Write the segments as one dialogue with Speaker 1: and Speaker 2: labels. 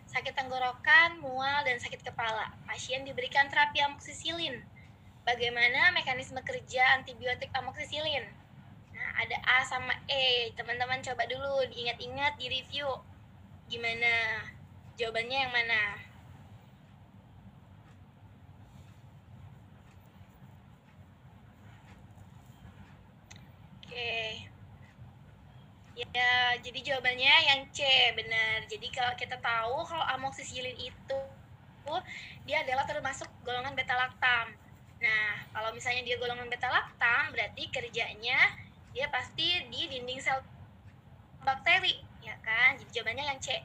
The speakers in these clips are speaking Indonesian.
Speaker 1: sakit tenggorokan, mual, dan sakit kepala. Pasien diberikan terapi amoksisilin. Bagaimana mekanisme kerja antibiotik amoksisilin? Nah, ada A sama E. Teman-teman coba dulu diingat-ingat, di review. Gimana? Jawabannya yang mana? Oke. Ya, jadi jawabannya yang C, benar. Jadi kalau kita tahu kalau amoksisilin itu dia adalah termasuk golongan beta laktam. Nah, kalau misalnya dia golongan beta laktam, berarti kerjanya dia pasti di dinding sel bakteri, ya kan? Jadi jawabannya yang C.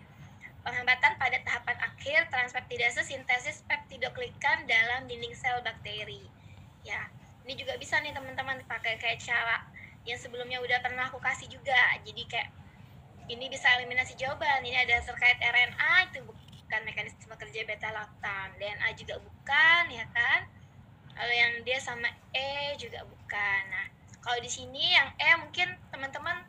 Speaker 1: Penghambatan pada tahapan akhir transpeptidase sintesis peptidoglikan dalam dinding sel bakteri. Ya, ini juga bisa nih teman-teman dipakai kayak cara yang sebelumnya udah pernah aku kasih juga. Jadi kayak ini bisa eliminasi jawaban. Ini ada terkait RNA, itu bukan mekanisme kerja beta laktam. DNA juga bukan, ya kan? Lalu yang D sama E juga bukan. Nah, kalau di sini yang E mungkin teman-teman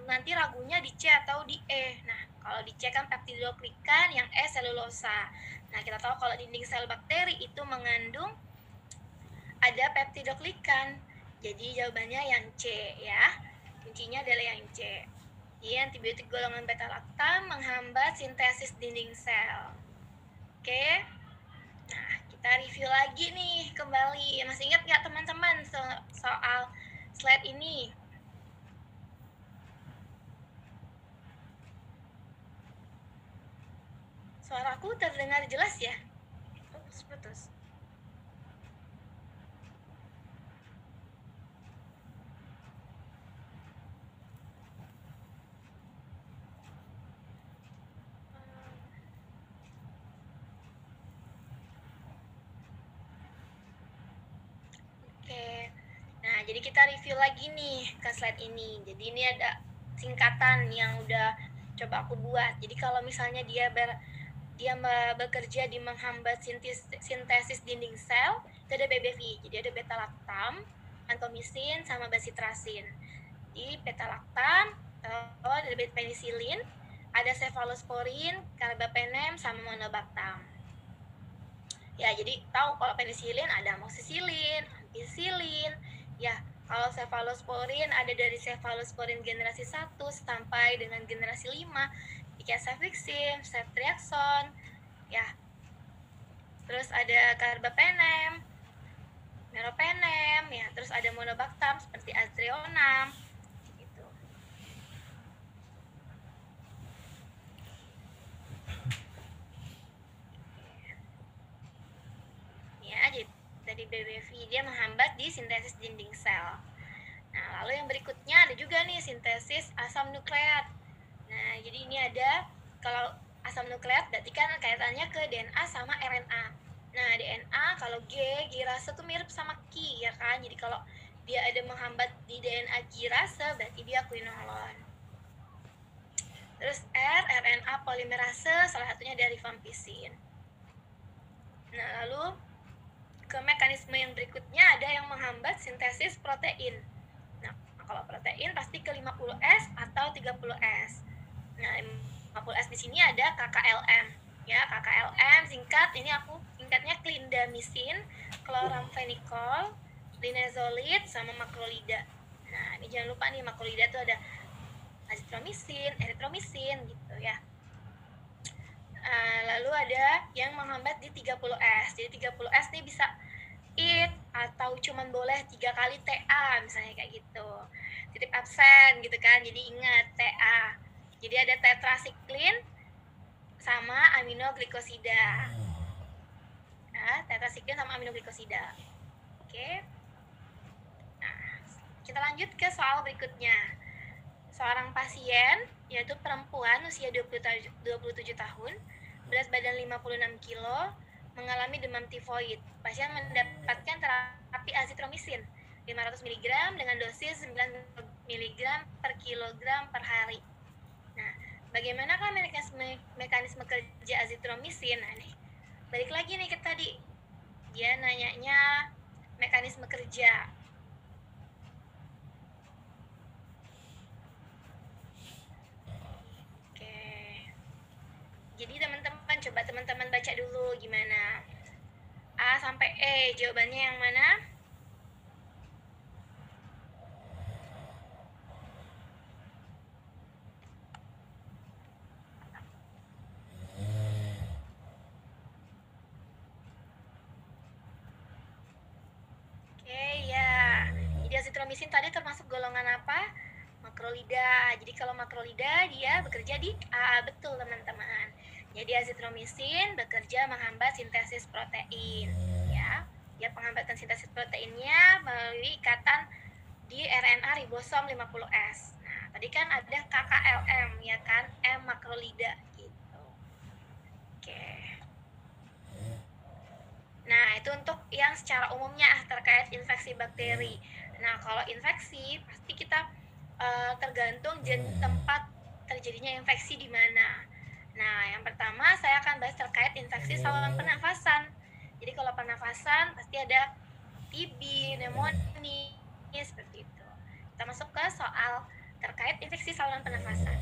Speaker 1: nanti ragunya di C atau di E. Nah, kalau di C kan peptidoglikan, yang E selulosa. Nah, kita tahu kalau dinding sel bakteri itu mengandung ada peptidoglikan. Jadi jawabannya yang C ya. Kuncinya adalah yang C. Jadi antibiotik golongan beta laktam menghambat sintesis dinding sel. Oke. Nah, kita review lagi nih kembali. Masih ingat nggak teman-teman soal slide ini? Suaraku terdengar jelas ya? Putus. Oke. Nah, jadi kita review lagi nih ke slide ini. Jadi ini ada singkatan yang udah coba aku buat. Jadi kalau misalnya dia bekerja di menghambat sintesis dinding sel, itu ada BBV. Jadi ada beta laktam, antomisin, sama basitrasin. Di beta laktam, ada penicillin, ada cefalosporin, carbapenem, sama monobactam. Ya, jadi tahu kalau penicillin ada amoksisilin, ampicillin. Ya, kalau cefalosporin ada dari cefalosporin generasi 1 sampai dengan generasi 5. Icosapexin, ceftriaxone, ya. Terus ada carbapenem, meropenem, ya. Terus ada monobactam seperti aztreonam. Gitu. Ya, jadi dari BBV dia menghambat di sintesis dinding sel. Nah, lalu yang berikutnya ada juga nih sintesis asam nukleat. Nah, jadi ini ada kalau asam nukleat berarti kan kaitannya ke DNA sama RNA. Nah, DNA kalau G girase tuh mirip sama Ki ya kan. Jadi kalau dia ada menghambat di DNA girase berarti dia quinolone. Terus R, RNA polimerase salah satunya dari vampicin. Nah, lalu ke mekanisme yang berikutnya ada yang menghambat sintesis protein. Nah, kalau protein pasti ke 50S atau 30S. Nah, 50S di sini ada KKLM. Ya, KKLM singkat, ini aku singkatnya clindamycin, chloramphenicol, linezolid, sama makrolida. Nah, ini jangan lupa nih, makrolida tuh ada azitromisin, eritromisin gitu ya. Lalu ada yang menghambat di 30S. Jadi 30S nih bisa IT atau cuman boleh 3 kali TA misalnya kayak gitu. Titip absen gitu kan. Jadi ingat TA. Jadi ada tetrasiklin sama aminoglikosida. Nah, tetrasiklin sama aminoglikosida. Oke. Nah, kita lanjut ke soal berikutnya. Seorang pasien, yaitu perempuan usia 27 tahun, berat badan 56 kilo, mengalami demam tifoid. Pasien mendapatkan terapi azitromisin 500 mg dengan dosis 9 mg per kilogram per hari. Nah, bagaimana kan mekanisme kerja azitromisin? Nah, nih, balik lagi nih ke tadi. Dia nanyanya mekanisme kerja. Oke. coba teman-teman baca dulu gimana. A sampai E, jawabannya yang mana? Oke, ya. Jadi azitromisin tadi termasuk golongan apa? Makrolida. Jadi kalau makrolida dia bekerja di A, betul teman-teman. Jadi azitromisin bekerja menghambat sintesis protein, ya. Dia penghambatan sintesis proteinnya melalui ikatan di RNA ribosom 50S. Nah, tadi kan ada KKLM ya kan, M makrolida gitu. Oke. Nah, itu untuk yang secara umumnya terkait infeksi bakteri. Nah, kalau infeksi pasti kita tergantung tempat terjadinya infeksi di mana. Nah, yang pertama saya akan bahas terkait infeksi saluran pernafasan. Jadi kalau pernafasan pasti ada TB, pneumonia, seperti itu. Kita masuk ke soal terkait infeksi saluran pernafasan.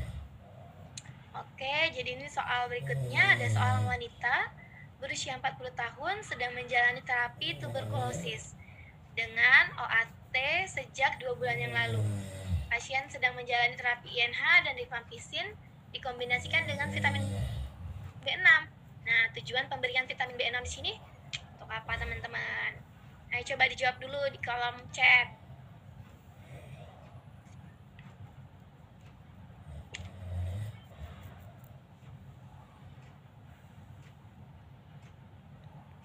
Speaker 1: Oke, jadi ini soal berikutnya ada seorang wanita berusia 40 tahun sedang menjalani terapi tuberkulosis dengan OAT sejak 2 bulan yang lalu. Pasien sedang menjalani terapi INH dan rifampicin dikombinasikan dengan vitamin B6. Nah, tujuan pemberian vitamin B6 di sini untuk apa, teman-teman? Nah, coba dijawab dulu di kolom chat.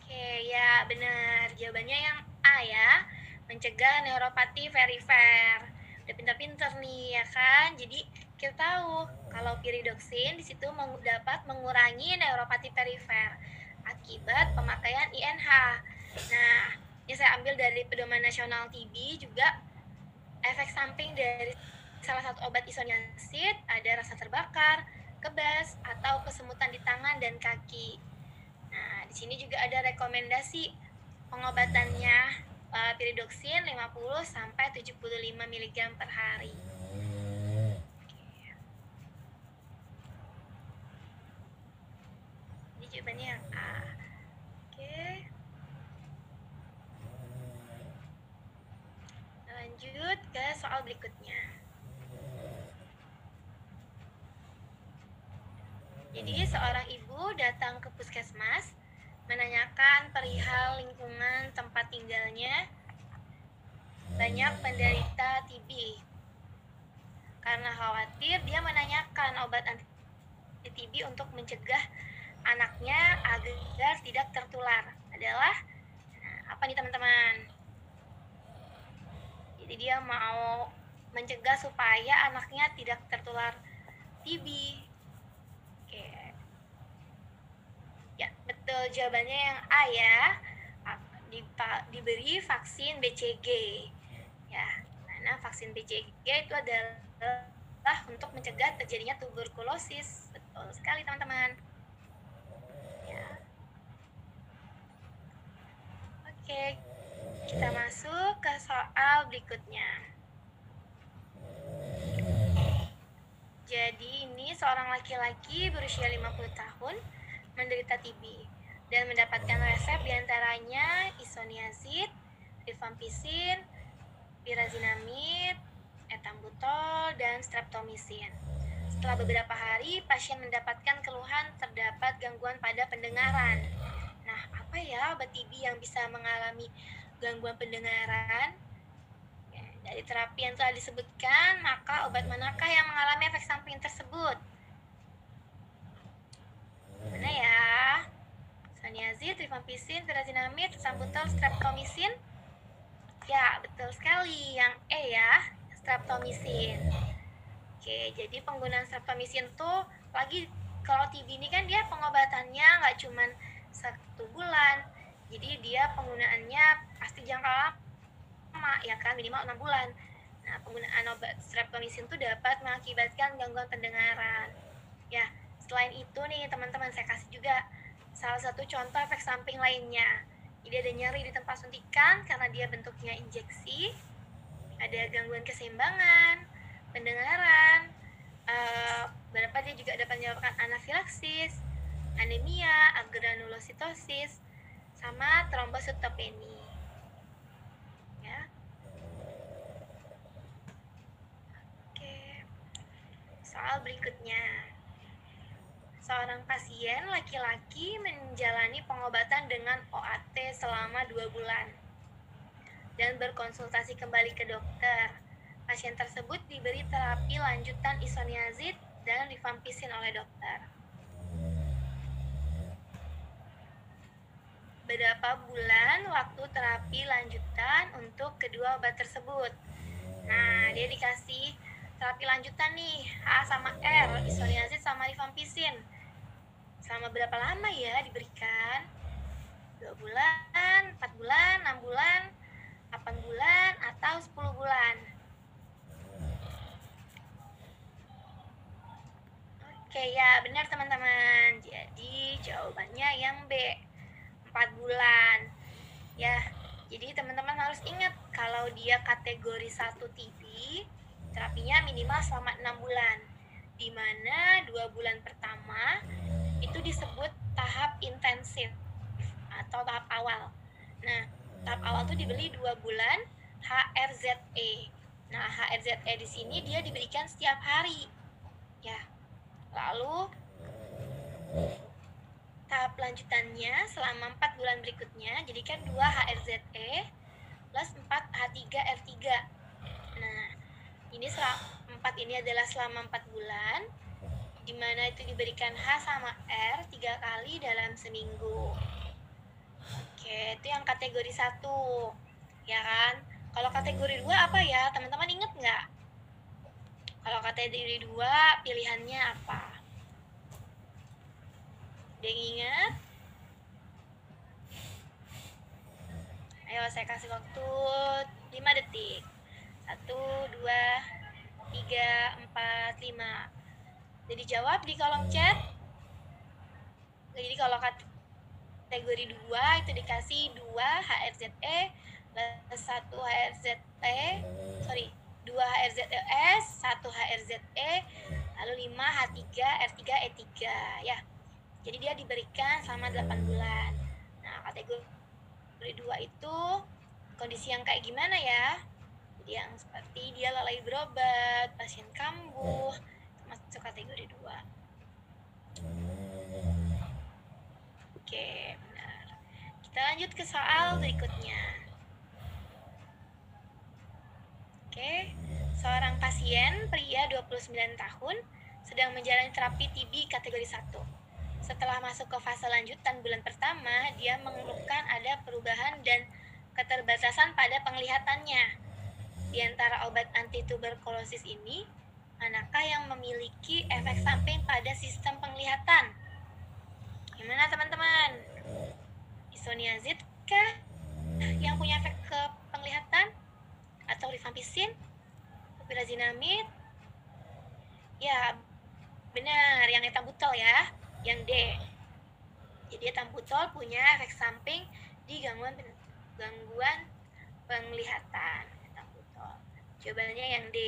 Speaker 1: Oke, ya benar. Jawabannya yang A ya. Mencegah neuropati perifer. Udah pintar-pintar nih ya kan. Jadi kita tahu kalau piridoksin di situ dapat mengurangi neuropati perifer akibat pemakaian INH. Nah, ini saya ambil dari Pedoman Nasional TB juga. Efek samping dari salah satu obat isoniazid ada rasa terbakar, kebas, atau kesemutan di tangan dan kaki. Nah, di sini juga ada rekomendasi pengobatannya piridoksin 50 sampai 75 mg per hari. Ini jawabannya yang A. Oke. Lanjut ke soal berikutnya. Jadi seorang ibu datang ke puskesmas menanyakan perihal lingkungan tempat tinggalnya banyak penderita TB. Karena khawatir, dia menanyakan obat anti TB untuk mencegah anaknya agar tidak tertular. Adalah apa nih teman-teman? Jadi dia mau mencegah supaya anaknya tidak tertular TB. Oke. Ya, betul, jawabannya yang A ya. Diberi vaksin BCG. Ya, karena vaksin BCG itu adalah untuk mencegah terjadinya tuberkulosis. Betul sekali teman-teman. Ya. Oke, kita masuk ke soal berikutnya. Jadi ini seorang laki-laki berusia 50 tahun menderita TB dan mendapatkan resep diantaranya isoniazid, rifampicin, pyrazinamide, ethambutol, dan streptomycin. Setelah beberapa hari, pasien mendapatkan keluhan terdapat gangguan pada pendengaran. Nah, apa ya obat TB yang bisa mengalami gangguan pendengaran? Dari terapi yang telah disebutkan, maka obat manakah yang mengalami efek samping tersebut? Mana ya? Isoniazid, rifampicin, pyrazinamide, ethambutol, streptomycin. Ya, betul sekali. Yang E ya, streptomycin. Oke, jadi penggunaan streptomycin tuh lagi kalau TB ini kan dia pengobatannya nggak cuma 1 bulan. Jadi dia penggunaannya pasti jangka lama, ya kan, minimal 6 bulan. Nah, penggunaan obat streptomycin itu dapat mengakibatkan gangguan pendengaran. Ya, selain itu nih teman-teman, saya kasih juga salah satu contoh efek samping lainnya. Jadi ada nyeri di tempat suntikan karena dia bentuknya injeksi, ada gangguan keseimbangan, pendengaran, beberapa dia juga dapat menyebabkan anafilaksis, anemia, agranulositosis, sama trombositopeni. Ya. Oke. Soal berikutnya. Seorang pasien laki-laki menjalani pengobatan dengan OAT selama 2 bulan dan berkonsultasi kembali ke dokter. Pasien tersebut diberi terapi lanjutan isoniazid dan rifampicin oleh dokter. Berapa bulan waktu terapi lanjutan untuk kedua obat tersebut? Nah, dia dikasih terapi lanjutan nih, H sama R, isoniazid sama rifampicin. Selama berapa lama ya diberikan? 2 bulan, 4 bulan, 6 bulan, 8 bulan, atau 10 bulan? Oke ya, benar teman-teman. Jadi jawabannya yang B, 4 bulan. Ya, jadi teman-teman harus ingat kalau dia kategori 1 TB, terapinya minimal selama 6 bulan. Di mana 2 bulan pertama itu disebut tahap intensif atau tahap awal. Nah, tahap awal itu dibeli 2 bulan HRZE. Nah, HRZE di sini dia diberikan setiap hari. Ya. Lalu tahap lanjutannya selama 4 bulan berikutnya jadikan 2 HRZE plus 4 H3R3. Nah, ini 4 ini adalah selama 4 bulan, di mana itu diberikan H sama R 3 kali dalam seminggu. Oke, itu yang kategori 1. Ya kan? Kalau kategori 2 apa ya? Teman-teman inget nggak? Kalau kategori 2 pilihannya apa? Ada yang ingat? Ayo saya kasih waktu 5 detik. 1, 2, 3, 4, 5. Jadi jawab di kolom chat. Jadi kalau kategori 2 itu dikasih 2 HRZE plus 1 HRZE, 2 HRZES, 1 HRZE, lalu 5 H3 R3 E3 ya. Jadi dia diberikan selama 8 bulan. Nah, kategori 2 itu kondisi yang kayak gimana ya? Jadi yang seperti dia lalai berobat, pasien kambuh, masuk kategori 2. Oke, benar. Kita lanjut ke soal berikutnya. Oke, seorang pasien pria 29 tahun sedang menjalani terapi TB kategori 1. Setelah masuk ke fase lanjutan bulan pertama, dia mengeluhkan ada perubahan dan keterbatasan pada penglihatannya. Di antara obat antituberkulosis ini, manakah yang memiliki efek samping pada sistem penglihatan? Gimana teman-teman? Isoniazid kah yang punya efek ke penglihatan? Atau rifampicin? Pyrazinamide? Ya, benar, yang etambutol ya, yang D. Jadi etambutol punya efek samping di gangguan penglihatan. Etambutol. Jawabannya yang D.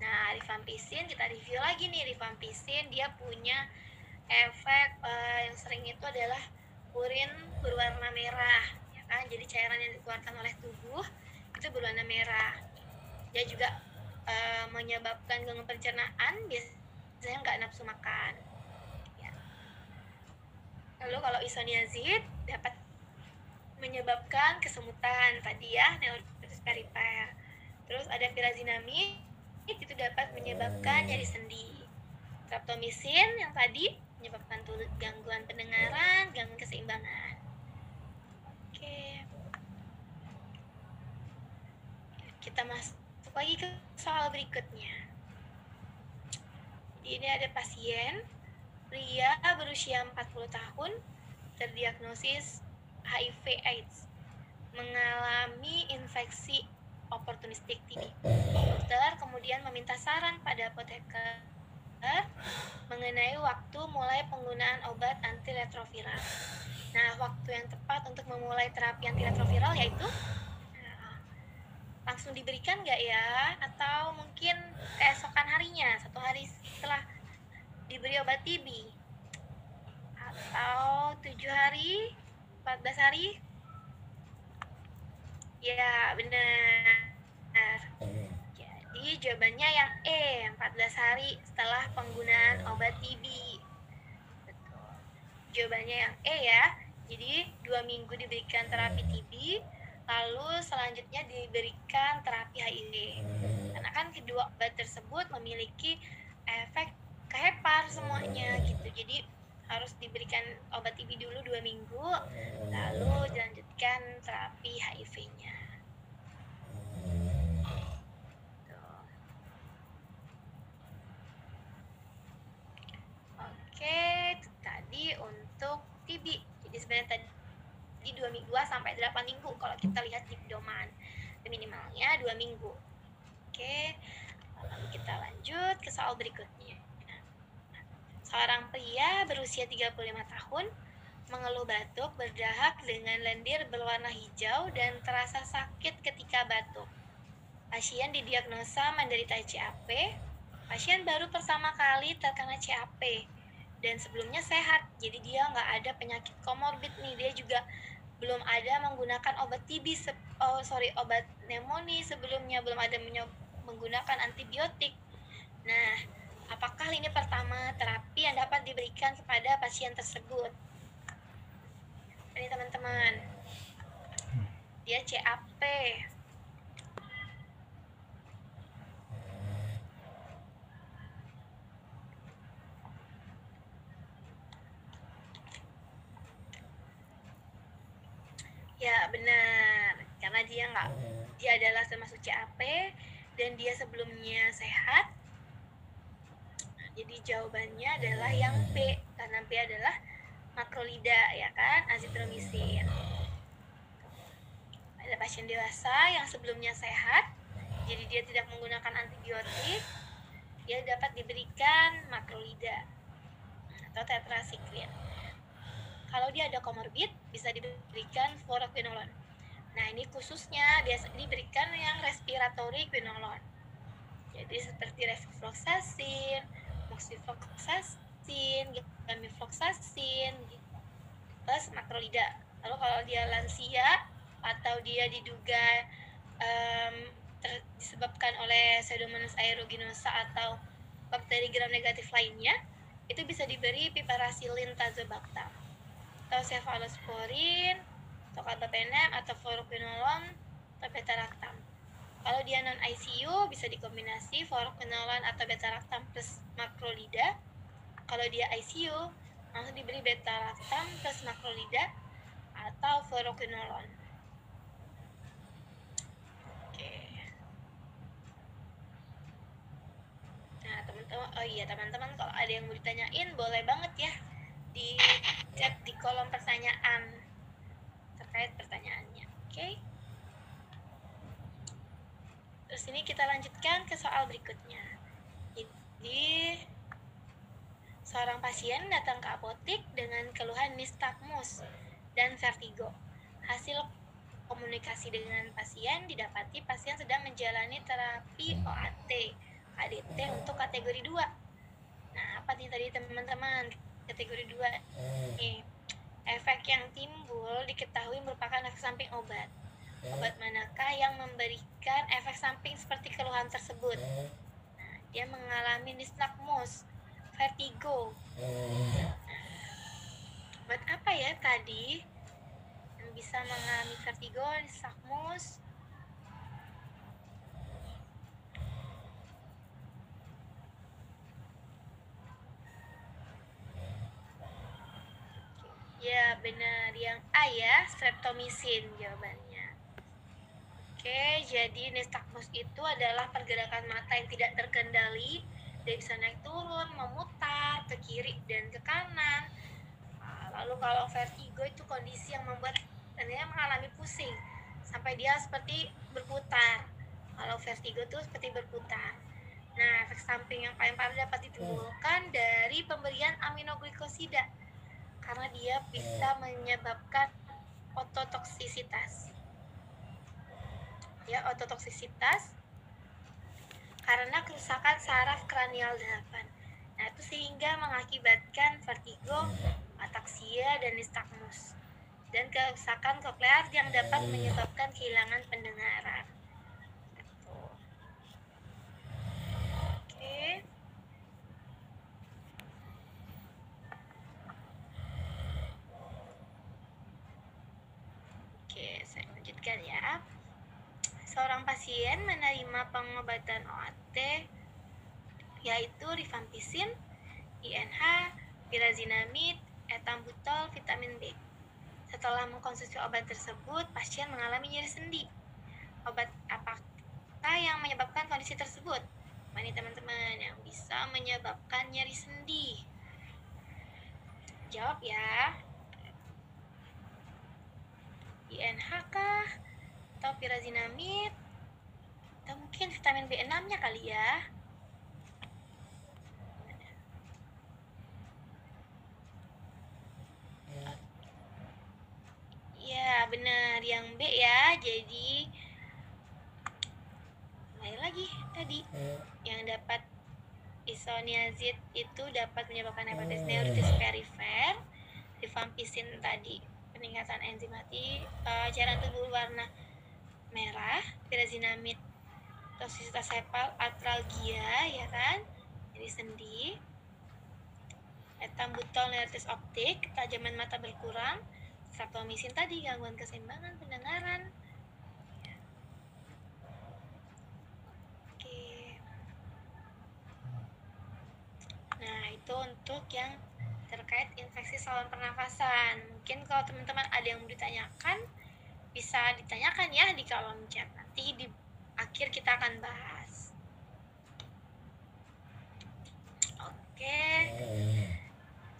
Speaker 1: Nah, rifampicin kita review lagi nih. Rifampicin dia punya efek yang sering itu adalah urin berwarna merah, ya kan? Jadi cairan yang dikeluarkan oleh tubuh itu berwarna merah. Dia juga menyebabkan gangguan pencernaan, biasanya nggak nafsu makan. Ya. Lalu kalau isoniazid dapat menyebabkan kesemutan tadi ya, neuritis perifer. Terus ada pyrazinamide itu dapat menyebabkan nyeri sendi. Streptomycin yang tadi menyebabkan gangguan pendengaran, gangguan keseimbangan. Oke. Kita masuk lagi ke soal berikutnya. Ini ada pasien pria berusia 40 tahun terdiagnosis HIV/AIDS, mengalami infeksi oportunistik TB. Dokter kemudian meminta saran pada apoteker mengenai waktu mulai penggunaan obat antiretroviral. Nah, waktu yang tepat untuk memulai terapi antiretroviral yaitu langsung diberikan nggak ya? Atau mungkin keesokan harinya, 1 hari setelah diberi obat TB? atau 7 hari, 14 hari? Ya, benar. Jadi jawabannya yang E, 14 hari setelah penggunaan obat TB. Betul. Jawabannya yang E ya. Jadi 2 minggu diberikan terapi TB, lalu selanjutnya diberikan terapi HIV. Karena kan kedua obat tersebut memiliki efek kehepar semuanya gitu. Jadi harus diberikan obat TB dulu 2 minggu, lalu dilanjutkan terapi HIV-nya. Oke, itu tadi untuk TB. Jadi sebenarnya tadi 2 sampai 8 minggu kalau kita lihat di pedoman. Minimalnya 2 minggu. Oke, lalu kita lanjut ke soal berikutnya. Seorang pria berusia 35 tahun mengeluh batuk berdahak dengan lendir berwarna hijau dan terasa sakit ketika batuk. Pasien didiagnosa menderita CAP. Pasien baru pertama kali terkena CAP dan sebelumnya sehat, jadi dia nggak ada penyakit komorbid nih. Dia juga belum ada menggunakan obat TB, obat pneumonia sebelumnya, belum ada menggunakan antibiotik. Nah, apakah lini pertama terapi yang dapat diberikan kepada pasien tersebut? Ini teman-teman, dia CAP. Ya benar, karena dia adalah termasuk CAP dan dia sebelumnya sehat. Jadi jawabannya adalah yang B, karena B adalah makrolida, ya kan, azitromisin. Ada pasien dewasa yang sebelumnya sehat, jadi dia tidak menggunakan antibiotik, dia dapat diberikan makrolida atau tetrasikline. Kalau dia ada komorbid, bisa diberikan fluoroquinolone. Nah, ini khususnya biasa diberikan yang respiratory quinolone. Jadi seperti revifloxacin, moxifloxacin, gamifloxacin, plus makrolida. Lalu kalau dia lansia atau dia diduga disebabkan oleh Pseudomonas aeruginosa atau bakteri gram negatif lainnya, itu bisa diberi piperacillin tazobactam atau cefalosporin atau carbapenem atau fluoroquinolone atau beta-lactam. Kalau dia non ICU bisa dikombinasi fluoroquinolone atau beta-lactam plus makrolida. Kalau dia ICU langsung diberi beta-lactam plus makrolida atau fluoroquinolone. Oke. Nah, teman-teman kalau ada yang mau ditanyain boleh banget ya di chat di kolom pertanyaan terkait pertanyaannya. Oke. Terus ini kita lanjutkan ke soal berikutnya. Jadi seorang pasien datang ke apotek dengan keluhan nistagmus dan vertigo. Hasil komunikasi dengan pasien didapati pasien sedang menjalani terapi OAT KDT untuk kategori 2. Nah, apa nih tadi teman-teman? Kategori 2 nih, efek yang timbul diketahui merupakan efek samping obat. Obat manakah yang memberikan efek samping seperti keluhan tersebut? Nah, dia mengalami nistagmus, vertigo. Obat apa ya tadi yang bisa mengalami vertigo, nistagmus? Ya benar, yang A ya, streptomycin jawabannya. Oke, jadi nistagmus itu adalah pergerakan mata yang tidak terkendali. Dia bisa naik turun, memutar ke kiri dan ke kanan. Lalu kalau vertigo itu kondisi yang membuat dia mengalami pusing sampai dia seperti berputar. Kalau vertigo itu seperti berputar. Nah, efek samping yang paling parah dapat ditimbulkan dari pemberian aminoglikosida karena dia bisa menyebabkan ototoksisitas. Ya, ototoksisitas karena kerusakan saraf kranial 8. Nah, itu sehingga mengakibatkan vertigo, ataxia, dan nistagmus, dan kerusakan koklear yang dapat menyebabkan kehilangan pendengaran. Oke. Oke, saya lanjutkan ya. Seorang pasien menerima pengobatan OAT yaitu rifampicin, INH, pyrazinamide, ethambutol, vitamin B. Setelah mengkonsumsi obat tersebut, pasien mengalami nyeri sendi. Obat apakah yang menyebabkan kondisi tersebut? Mana teman-teman yang bisa menyebabkan nyeri sendi? Jawab ya. INH kah? Atau pyrazinamide? Atau mungkin vitamin B6-nya kali ya? Ya, benar. Yang B ya. Jadi, lain lagi tadi. Yang dapat isoniazid itu dapat menyebabkan hepatitis neuritis perifer. Rifampicin tadi peningkatan enzim hati, cairan tubuh warna merah. Pyrazinamide toksisitas sepal, artralgia, ya kan? Jadi sendi. Ethambutol neuritis optik, ketajaman mata berkurang. Streptomycin tadi gangguan keseimbangan pendengaran. Oke. Nah, itu untuk yang terkait infeksi saluran pernafasan. Mungkin kalau teman-teman ada yang mau ditanyakan, bisa ditanyakan ya di kolom chat. Nanti di akhir kita akan bahas. Oke.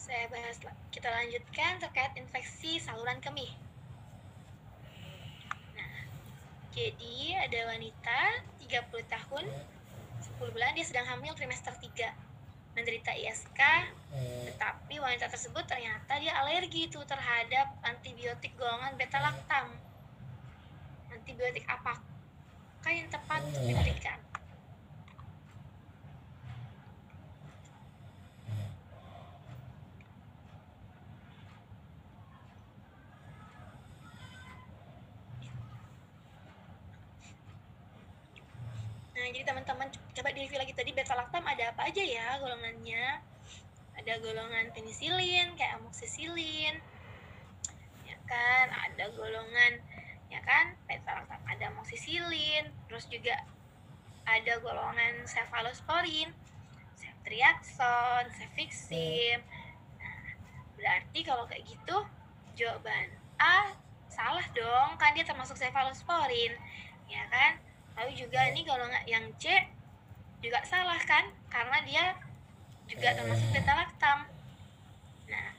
Speaker 1: Saya bahas, kita lanjutkan terkait infeksi saluran kemih. Nah, jadi ada wanita 30 tahun, 10 bulan, dia sedang hamil trimester 3, menderita ISK, tetapi wanita tersebut ternyata dia alergi itu terhadap antibiotik golongan beta-laktam. Antibiotik apakah yang tepat untuk diberikan? Nah, jadi teman-teman coba di-review lagi tadi beta-laktam ada apa aja ya golongannya. Ada golongan penisilin, kayak amoxicillin, ya kan? Ada golongan, ya kan? Beta-laktam, ada amoxicillin, terus juga ada golongan cefalosporin, ceftriaxone, cefixim. Nah, berarti kalau kayak gitu, jawaban A salah dong, kan dia termasuk cefalosporin, ya kan? Lalu juga ini golongan yang C juga salah kan, karena dia juga termasuk beta-laktam. Nah,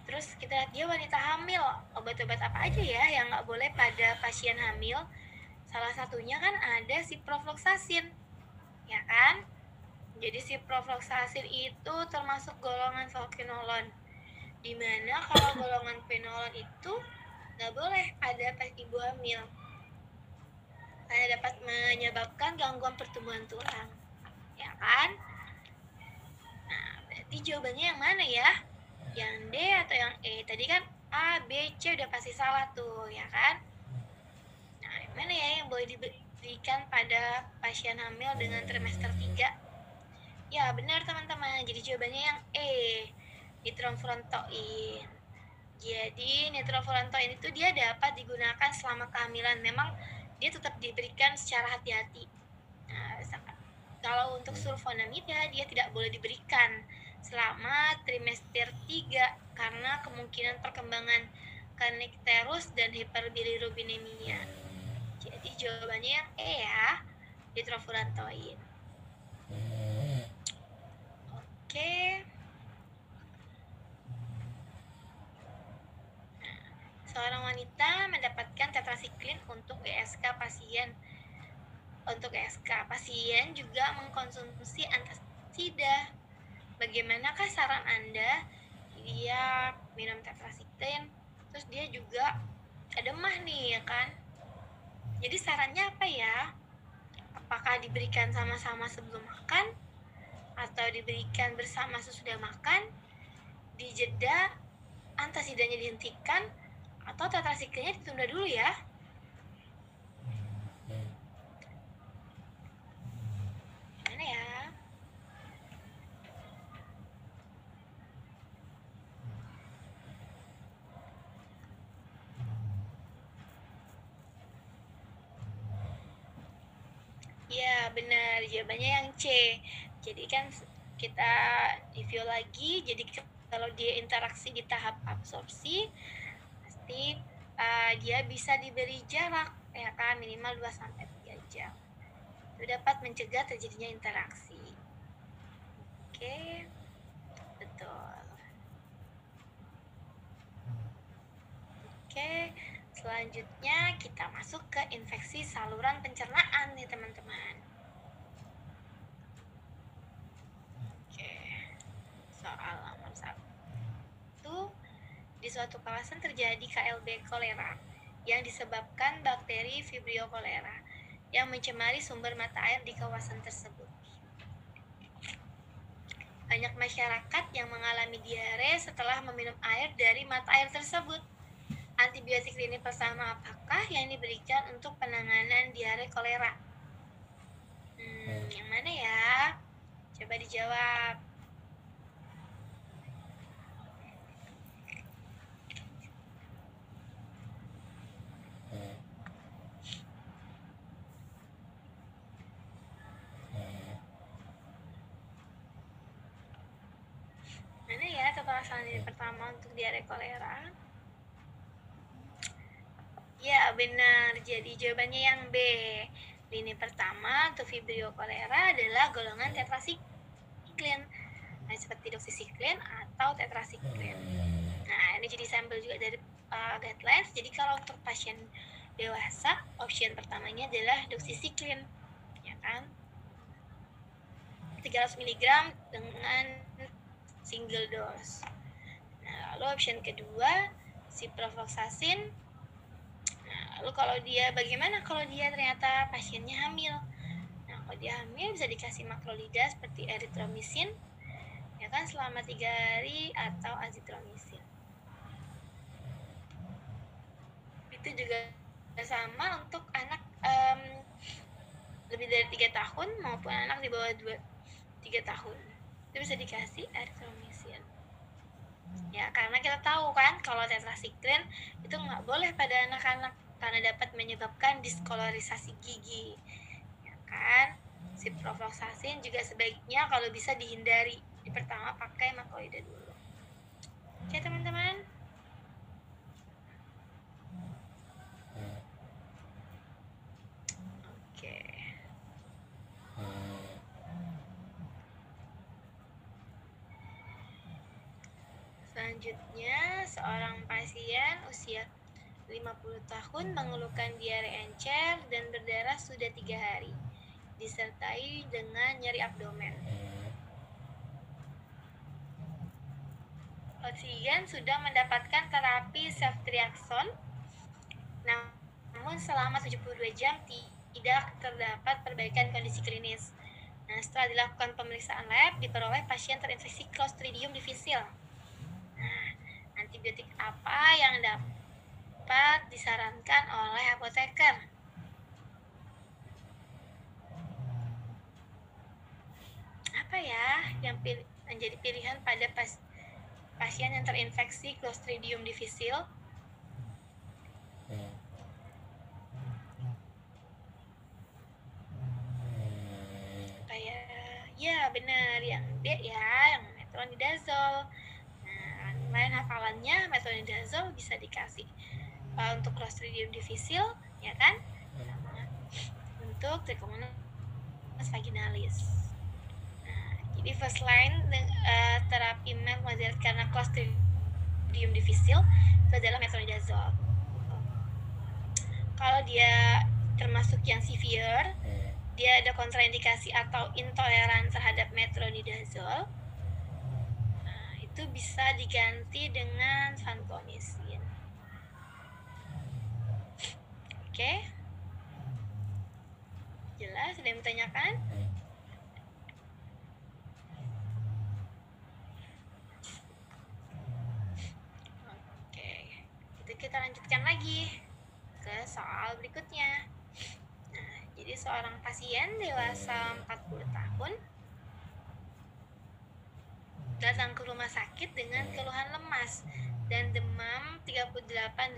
Speaker 1: terus kita lihat dia wanita hamil, obat-obat apa aja ya yang nggak boleh pada pasien hamil? Salah satunya kan ada ciprofloxacin, ya kan? Jadi ciprofloxacin itu termasuk golongan fluoroquinolone, dimana kalau golongan quinolone itu nggak boleh pada ibu hamil, karena dapat menyebabkan gangguan pertumbuhan tulang, ya kan? Nah, berarti jawabannya yang mana ya? Yang D atau yang E? Tadi kan A, B, C udah pasti salah tuh, ya kan? Nah, yang mana ya yang boleh diberikan pada pasien hamil dengan trimester 3? Ya, benar teman-teman. Jadi jawabannya yang E, nitrofurantoin. Jadi nitrofurantoin itu dia dapat digunakan selama kehamilan. Memang dia tetap diberikan secara hati-hati. Nah, kalau untuk sulfonamida dia tidak boleh diberikan selama trimester 3 karena kemungkinan perkembangan kernicterus dan hiperbilirubinemia. Jadi jawabannya yang E ya, nitrofurantoin. Oke. Seorang wanita mendapatkan tetrasiklin untuk ESK pasien. Untuk ESK, pasien juga mengkonsumsi antasida. Bagaimanakah saran Anda? Dia minum tetrasiklin, terus dia juga ada demam nih, ya kan? Jadi sarannya apa ya? Apakah diberikan sama-sama sebelum makan? Atau diberikan bersama sesudah makan? Di jeda antasidanya dihentikan atau tetrasiklinnya ditunda dulu ya. Gimana ya? Ya, benar. Jawabannya yang C. Jadi kan kita review lagi. Jadi kalau dia interaksi di tahap absorpsi, pasti dia bisa diberi jarak, ya kan, minimal 2-3 jam. Itu dapat mencegah terjadinya interaksi. Oke, betul. Oke, selanjutnya kita masuk ke infeksi saluran pencernaan nih teman-teman. Oke, soal nomor 1. Di suatu kawasan terjadi KLB kolera yang disebabkan bakteri Vibrio cholera yang mencemari sumber mata air di kawasan tersebut. Banyak masyarakat yang mengalami diare setelah meminum air dari mata air tersebut. Antibiotik lini pertama apakah yang diberikan untuk penanganan diare kolera? Yang mana ya? Coba dijawab. Mana ya tata lini pertama untuk diare kolera? Ya, benar. Jadi jawabannya yang B. Lini pertama untuk Vibrio cholera adalah golongan tetrasiklin. Nah, seperti doxycycline atau tetrasiklin. Nah, ini jadi sampel juga dari guidelines. Jadi kalau untuk pasien dewasa, option pertamanya adalah doxycycline, ya kan? 300 mg dengan single dose. Nah, lalu option kedua, ciprofloxacin. Lalu kalau dia bagaimana kalau dia ternyata pasiennya hamil? Nah, kalau dia hamil bisa dikasih makrolida seperti erythromycin, ya kan, selama 3 hari, atau azithromycin. Itu juga sama untuk anak lebih dari 3 tahun maupun anak di bawah 3 tahun. Itu bisa dikasih erythromycin. Ya, karena kita tahu kan kalau tetrasiklin itu nggak boleh pada anak-anak karena dapat menyebabkan diskolorisasi gigi, ya kan. Ciprofloxacin juga sebaiknya kalau bisa dihindari. Di pertama pakai makrolida dulu. Oke teman-teman. Oke. Selanjutnya, seorang pasien usia 50 tahun mengeluhkan diare encer dan berdarah sudah 3 hari, disertai dengan nyeri abdomen. Pasien sudah mendapatkan terapi ceftriaxone, namun selama 72 jam tidak terdapat perbaikan kondisi klinis. Nah, setelah dilakukan pemeriksaan lab, diperoleh pasien terinfeksi Clostridium difficile. Nah, antibiotik apa yang dapat disarankan oleh apoteker? Apa ya yang menjadi pilihan pada pasien yang terinfeksi Clostridium difficile? Ya, benar, yang D ya, yang metronidazole. Nah, lain hafalannya, metronidazole bisa dikasih untuk Clostridium difficile, ya kan? Sama untuk Trichomonas vaginalis. Nah, jadi first line terapi metronidazole karena Clostridium difficile itu adalah metronidazole. Kalau dia termasuk yang severe, dia ada kontraindikasi atau intoleran terhadap metronidazole, nah, itu bisa diganti dengan vancomycin. Oke? Jelas? Ada yang bertanyakan? kita lanjutkan lagi ke soal berikutnya. Nah, jadi seorang pasien dewasa 40 tahun datang ke rumah sakit dengan keluhan lemas dan demam 38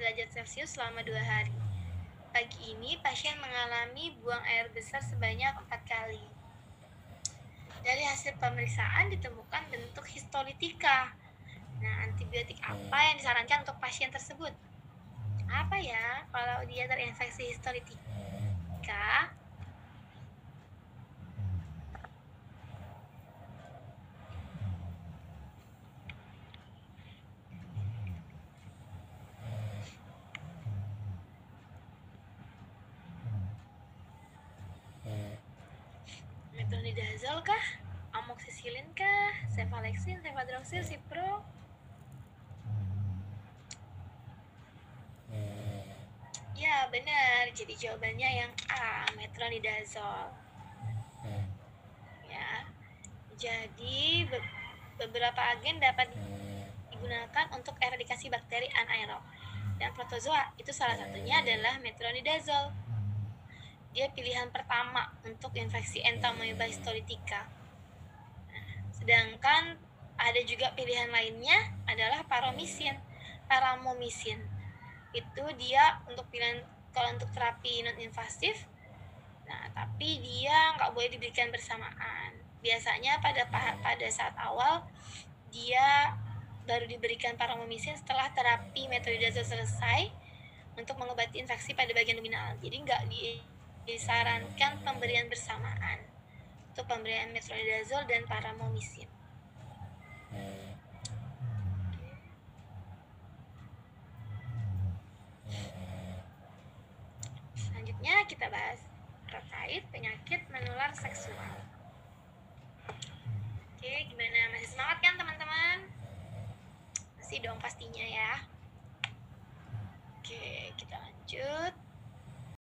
Speaker 1: derajat Celcius selama 2 hari. Pagi ini pasien mengalami buang air besar sebanyak 4 kali. Dari hasil pemeriksaan ditemukan bentuk histolitika. Nah, antibiotik apa yang disarankan untuk pasien tersebut? Apa ya kalau dia terinfeksi histolitika? Metronidazol kah? Amoxicillin kah? Cefalexin, cefadroxil, cipro? Ya, benar. Jadi jawabannya yang A, metronidazol. Ya. Jadi beberapa agen dapat digunakan untuk eradikasi bakteri anaerob. Dan protozoa itu salah satunya adalah metronidazol. Dia pilihan pertama untuk infeksi entamoeba histolitika. Sedangkan ada juga pilihan lainnya adalah paramomisin. Itu dia untuk pilihan kalau untuk terapi non invasif. Nah, tapi dia nggak boleh diberikan bersamaan. Biasanya pada saat awal dia baru diberikan paramomisin setelah terapi metronidazol selesai untuk mengobati infeksi pada bagian luminal. Jadi nggak disarankan pemberian bersamaan untuk pemberian metronidazol dan paramomisin. Selanjutnya kita bahas terkait penyakit menular seksual. Oke, gimana? Masih semangat kan teman-teman? Masih dong pastinya ya. Oke, kita lanjut.